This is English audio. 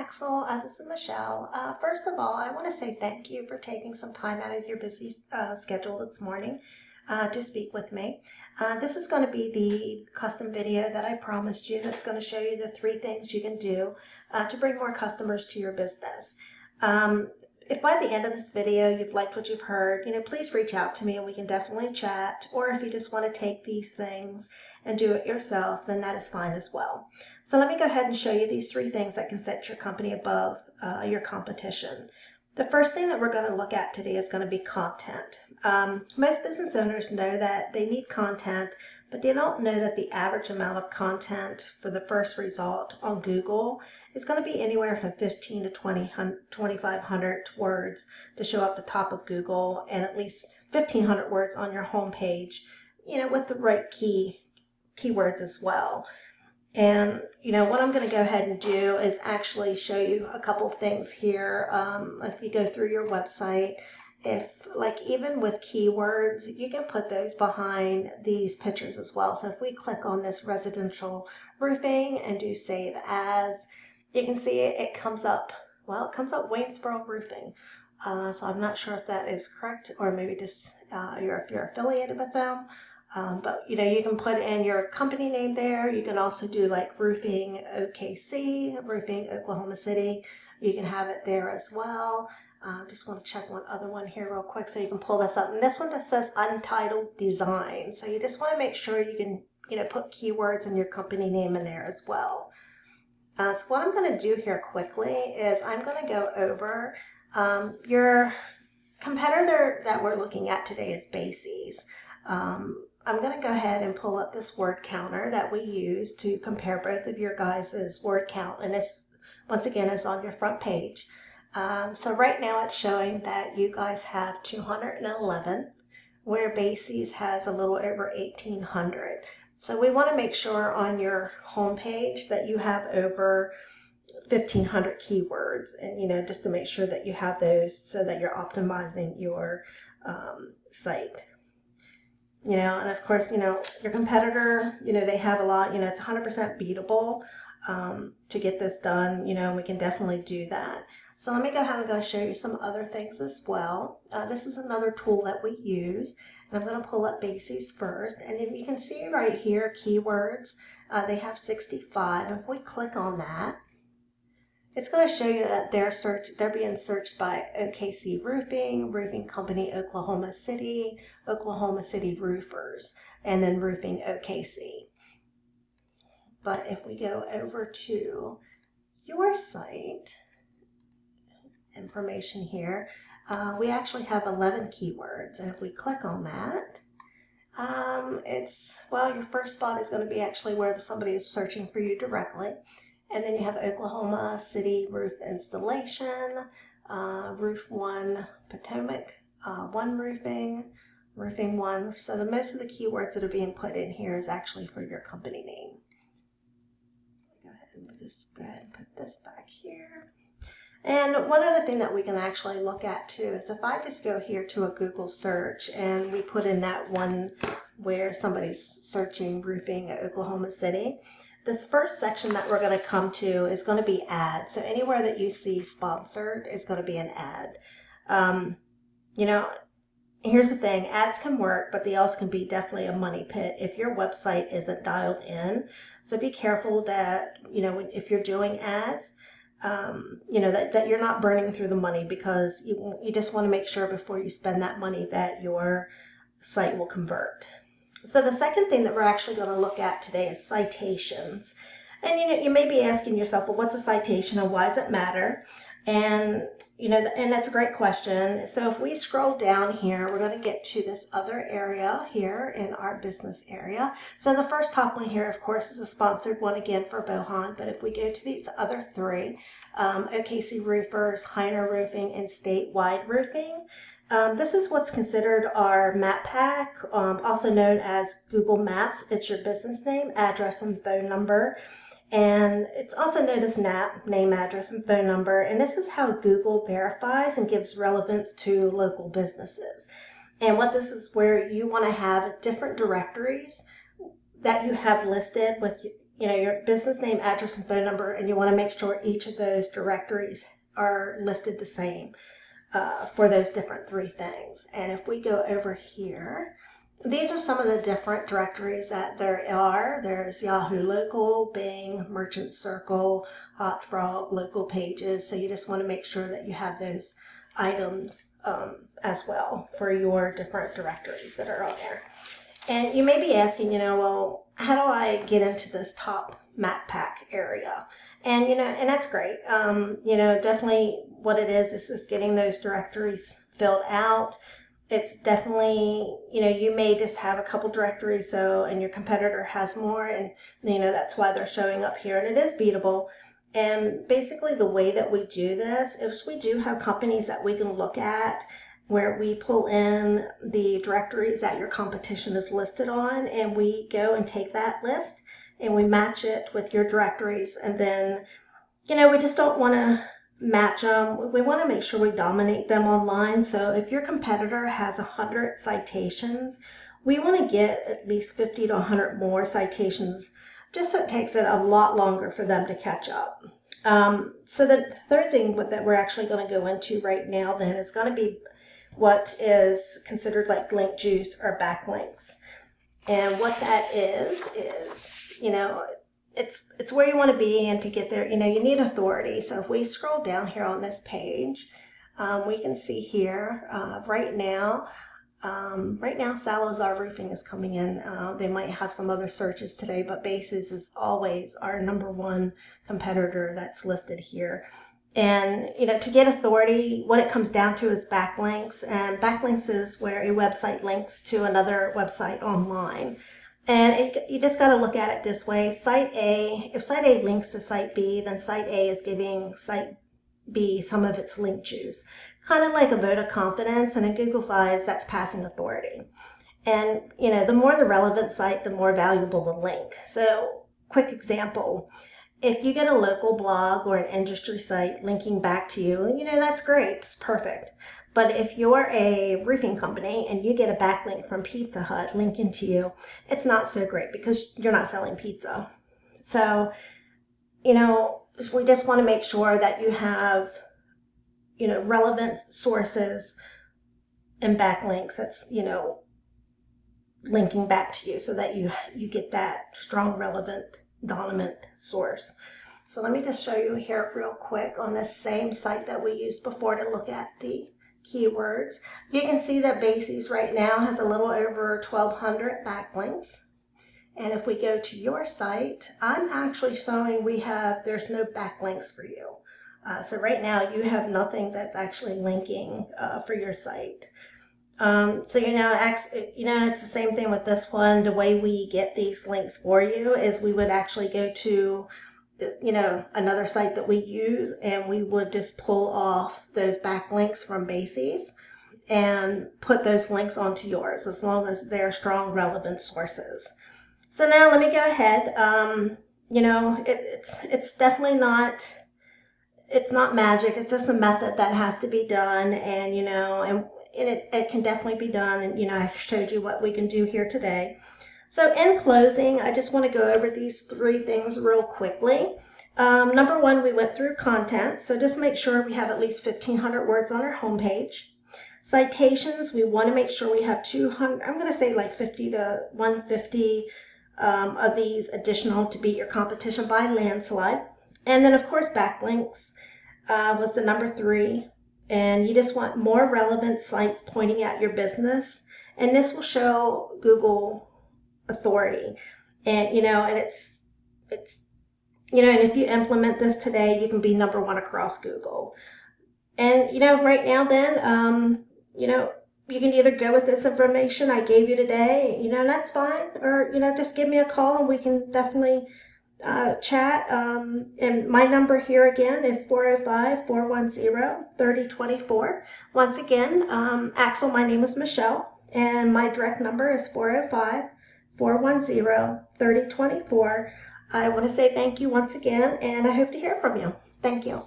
Axel. This is Michelle. First of all, I want to say thank you for taking some time out of your busy schedule this morning to speak with me. This is going to be the custom video that I promised you that's going to show you the 3 things you can do to bring more customers to your business. If by the end of this video you've liked what you've heard, please reach out to me and we can definitely chat. Or if you just want to take these things and do it yourself, then that is fine as well. So let me go ahead and show you these 3 things that can set your company above your competition. The first thing that we're going to look at today is going to be content. Most business owners know that they need content, but they don't know that the average amount of content for the first result on Google is going to be anywhere from 15 to 2,500 words to show up the top of Google, and at least 1,500 words on your home page, with the right keywords as well. And what I'm going to go ahead and do is actually show you a couple of things here. If you go through your website, even with keywords, you can put those behind these pictures as well. So if we click on this residential roofing and do save as, you can see it comes up. Well, it comes up Waynesboro Roofing. So I'm not sure if that is correct, or maybe just if you're affiliated with them. But you can put in your company name there. You can also do like Roofing OKC, Roofing Oklahoma City. You can have it there as well. Just want to check one other one here real quick so you can pull this up. And this one just says Untitled Design. So you just want to make sure you can put keywords and your company name in there as well. So what I'm going to do here quickly is I'm going to go over your competitor that we're looking at today is Basies. I'm going to go ahead and pull up this word counter that we use to compare both of your guys' word count. And this, once again, is on your front page. So right now it's showing that you guys have 211, where Basies has a little over 1,800. So we want to make sure on your home page that you have over 1,500 keywords, and just to make sure that you have those so that you're optimizing your site. And of course, your competitor, they have a lot, it's 100% beatable to get this done, and we can definitely do that. So let me go ahead and I'm going to show you some other things as well. This is another tool that we use, and I'm going to pull up Basies first. And if you can see right here, keywords, they have 65. And if we click on that, it's going to show you that they're being searched by OKC Roofing, Roofing Company Oklahoma City Roofers, and then Roofing OKC. But if we go over to your site information here, we actually have 11 keywords. And if we click on that, your first spot is going to be actually where somebody is searching for you directly. And then you have Oklahoma City Roof Installation, Roof One Potomac, One Roofing, Roofing One. So most of the keywords that are being put in here is actually for your company name. Go ahead and put this back here. And one other thing that we can actually look at too is if I just go here to a Google search and we put in that one where somebody's searching roofing at Oklahoma City, this first section that we're going to come to is going to be ads. So anywhere that you see sponsored is going to be an ad. Here's the thing, ads can work, but they also can be definitely a money pit if your website isn't dialed in. So be careful that, if you're doing ads, that you're not burning through the money, because you just want to make sure before you spend that money that your site will convert. So the second thing that we're actually going to look at today is citations. And you may be asking yourself, well, what's a citation and why does it matter? And and that's a great question. So if we scroll down here, we're going to get to this other area here in our business area. So the first top one here, of course, is a sponsored one again for Bohan. But if we go to these other 3, OKC Roofers, Heiner Roofing, and Statewide Roofing, this is what's considered our map pack, also known as Google Maps. It's your business name, address, and phone number. And it's also known as NAP, name, address, and phone number. And this is how Google verifies and gives relevance to local businesses. And what this is where you want to have different directories that you have listed with your business name, address, and phone number, and you want to make sure each of those directories are listed the same for those different three things. And if we go over here, these are some of the different directories that there are. There's Yahoo Local, Bing, Merchant Circle, Hot Frog, Local Pages. So you just want to make sure that you have those items as well for your different directories that are on there. And you may be asking, well, how do I get into this top map pack area? And, and that's great. Definitely what it is just getting those directories filled out. It's definitely, you may just have a couple directories, and your competitor has more, and, that's why they're showing up here, and it is beatable. And basically the way that we do this is we do have companies that we can look at where we pull in the directories that your competition is listed on, and we go and take that list and we match it with your directories. And then, we just don't want to match them. We want to make sure we dominate them online. So if your competitor has 100 citations, we want to get at least 50 to 100 more citations, just so it takes it a lot longer for them to catch up. So the third thing that we're actually going to go into right now then is going to be what is considered like link juice or backlinks. And what that is, it's where you want to be, and to get there, you need authority. So if we scroll down here on this page, we can see here right now, Salazar Roofing is coming in. They might have some other searches today, but Bases is always our #1 competitor that's listed here. And, to get authority, what it comes down to is backlinks. And backlinks is where a website links to another website online. And you just got to look at it this way. Site A, if Site A links to Site B, then Site A is giving Site B some of its link juice. Kind of like a vote of confidence, and in Google's eyes, that's passing authority. And, the more the relevant site, the more valuable the link. So, quick example. If you get a local blog or an industry site linking back to you, that's great. It's perfect. But if you're a roofing company and you get a backlink from Pizza Hut linking to you, it's not so great because you're not selling pizza. So, we just want to make sure that you have, relevant sources and backlinks that's, linking back to you, so that you get that strong, relevant, dominant source. So let me just show you here real quick on this same site that we used before to look at the keywords. You can see that Bases right now has a little over 1,200 backlinks. And if we go to your site, I'm actually showing there's no backlinks for you. So right now you have nothing that's actually linking for your site. So, it's the same thing with this one. The way we get these links for you is we would actually go to, another site that we use, and we would just pull off those backlinks from Bases and put those links onto yours, as long as they're strong, relevant sources. So now let me go ahead. It's definitely not, it's not magic. It's just a method that has to be done, and, it can definitely be done. And, I showed you what we can do here today. So in closing, I just want to go over these three things real quickly. Number one, we went through content. So just make sure we have at least 1,500 words on our homepage. Citations, we want to make sure we have 200, I'm going to say like 50 to 150 of these additional to beat your competition by landslide. And then, of course, backlinks was the number 3. And you just want more relevant sites pointing at your business. And this will show Google authority. And, and it's and if you implement this today, you can be #1 across Google. And, right now then, you can either go with this information I gave you today, that's fine. Or, just give me a call and we can definitely chat. And my number here again is 405-410-3024. Once again, Axel, my name is Michelle, and my direct number is 405-410-3024. I want to say thank you once again, and I hope to hear from you. Thank you.